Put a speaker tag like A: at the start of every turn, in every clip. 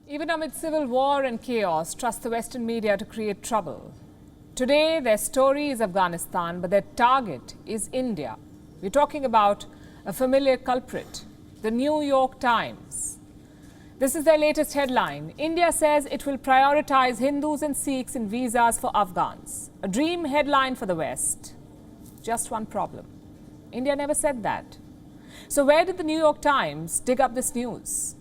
A: Even amid civil war and chaos, trust the Western media to create trouble. Today, their story is Afghanistan, but their target is India. We're talking about a familiar culprit, the New York Times. This is their latest headline. India says it will prioritize Hindus and Sikhs in visas for Afghans. A dream headline for the West. Just one problem. India never said that. So where did the New York Times dig up this news?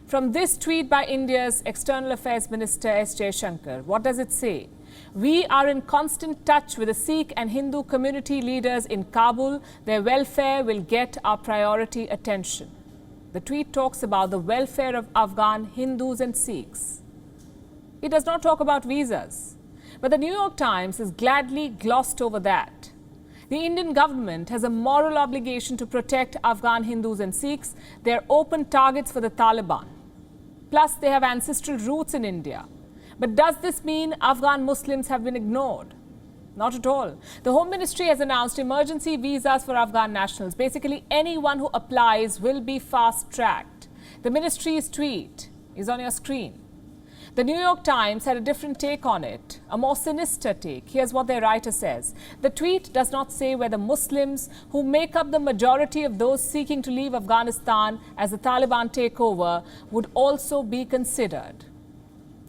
A: From this tweet by India's External Affairs Minister S. Jaishankar, what does it say? We are in constant touch with the Sikh and Hindu community leaders in Kabul. Their welfare will get our priority attention. The tweet talks about the welfare of Afghan Hindus and Sikhs. It does not talk about visas. But the New York Times has gladly glossed over that. The Indian government has a moral obligation to protect Afghan Hindus and Sikhs. They are open targets for the Taliban. Plus, they have ancestral roots in India. But does this mean Afghan Muslims have been ignored? Not at all. The Home Ministry has announced emergency visas for Afghan nationals. Basically, anyone who applies will be fast-tracked. The ministry's tweet is on your screen. The New York Times had a different take on it, a more sinister take. Here's what their writer says. The tweet does not say whether Muslims, who make up the majority of those seeking to leave Afghanistan as the Taliban take over, would also be considered.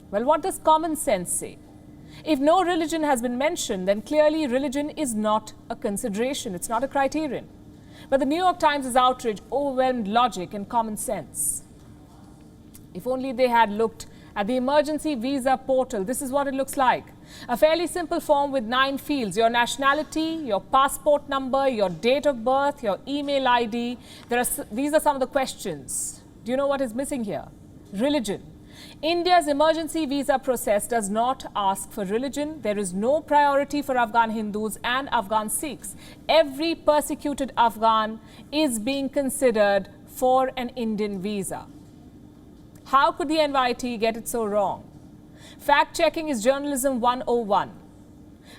A: Well, what does common sense say? If no religion has been mentioned, then clearly religion is not a consideration. It's not a criterion. But the New York Times' outrage overwhelmed logic and common sense. If only they had looked at the emergency visa portal. This is what it looks like. A fairly simple form with 9 fields: your nationality, your passport number, your date of birth, your email ID. These are some of the questions. Do you know what is missing here? Religion. India's emergency visa process does not ask for religion. There is no priority for Afghan Hindus and Afghan Sikhs. Every persecuted Afghan is being considered for an Indian visa. How could the NYT get it so wrong? Fact-checking is journalism 101.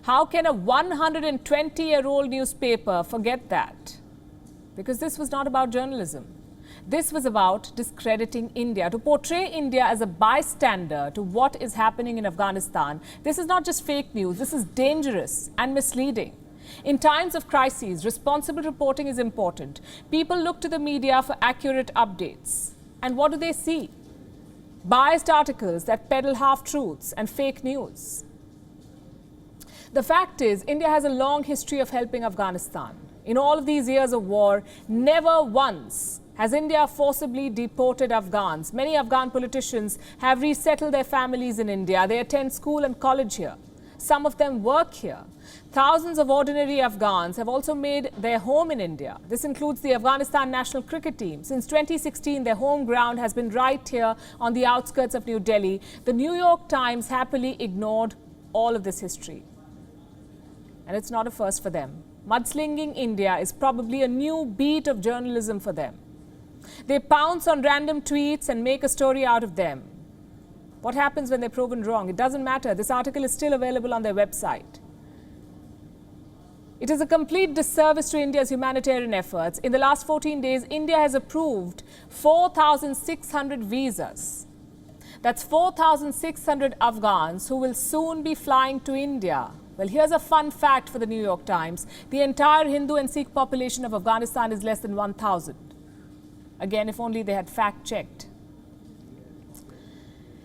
A: How can a 120-year-old newspaper forget that? Because this was not about journalism. This was about discrediting India, to portray India as a bystander to what is happening in Afghanistan. This is not just fake news. This is dangerous and misleading. In times of crises, responsible reporting is important. People look to the media for accurate updates. And what do they see? Biased articles that peddle half-truths and fake news. The fact is, India has a long history of helping Afghanistan. In all of these years of war, never once has India forcibly deported Afghans. Many Afghan politicians have resettled their families in India. They attend school and college here. Some of them work here. Thousands of ordinary Afghans have also made their home in India. This includes the Afghanistan national cricket team. Since 2016, their home ground has been right here on the outskirts of New Delhi. The New York Times happily ignored all of this history. And it's not a first for them. Mudslinging India is probably a new beat of journalism for them. They pounce on random tweets and make a story out of them. What happens when they're proven wrong? It doesn't matter. This article is still available on their website. It is a complete disservice to India's humanitarian efforts. In the last 14 days, India has approved 4,600 visas. That's 4,600 Afghans who will soon be flying to India. Well, here's a fun fact for the New York Times. The entire Hindu and Sikh population of Afghanistan is less than 1,000. Again, if only they had fact-checked.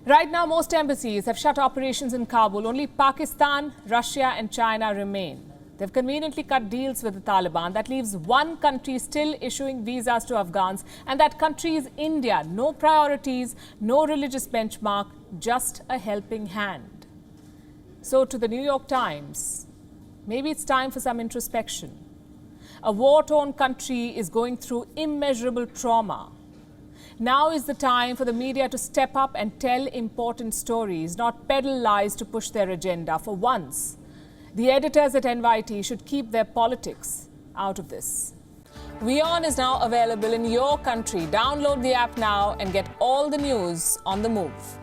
A: Right now, most embassies have shut operations in Kabul. Only Pakistan, Russia and China remain. They've conveniently cut deals with the Taliban. That leaves one country still issuing visas to Afghans, and that country is India. No priorities, no religious benchmark, just a helping hand. So to the New York Times, maybe it's time for some introspection. A war-torn country is going through immeasurable trauma. Now is the time for the media to step up and tell important stories, not peddle lies to push their agenda. For once, the editors at NYT should keep their politics out of this. WION is now available in your country. Download the app now and get all the news on the move.